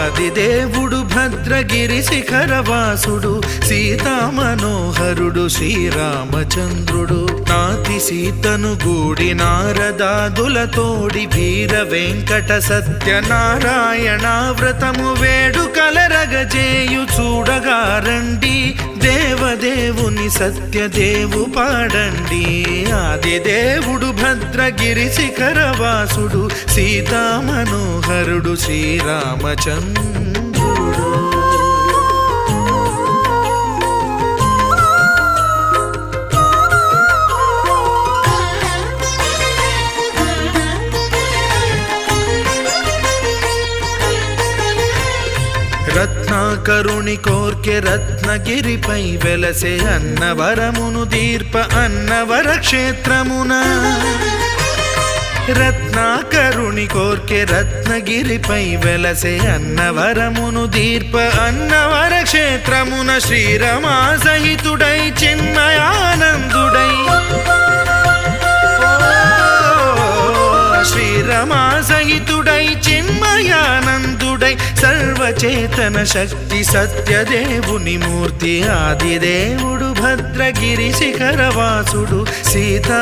ఆదిదేవుడు భద్రగిరి శిఖరవాసుడు సీతామనోహరుడు శ్రీరామచంద్రుడు నాతి సీతను గూడి నారదాదులతోడి వీర వెంకట సత్యనారాయణ వ్రతము వేడుకలరగజేయు చూడగా రండి దేవదేవుని సత్యదేవు పాడండి ఆదిదేవుడు భద్రగిరి శిఖరవాసుడు సీతామనోహరుడు శ్రీరామచంద్రుడు రత్నాకరుని కోర్కె రత్నగిరిపై వెలసే అన్నవరమును దీర్ప అన్నవర క్షేత్రమున రత్నాకరుని కోర్కె రత్నగిరిపై వెలసే అన్నవరమును దీర్ప అన్నవర క్షేత్రమున శ్రీరమా సహితుడై చిన్మయానందుడై శ్రీరమా సహితుడై చిన్మయానందుడై సర్వచేతన శక్తి సత్యదేవుని మూర్తి ఆదిదేవుడు భద్రగిరి శిఖరవాసుడు సీతా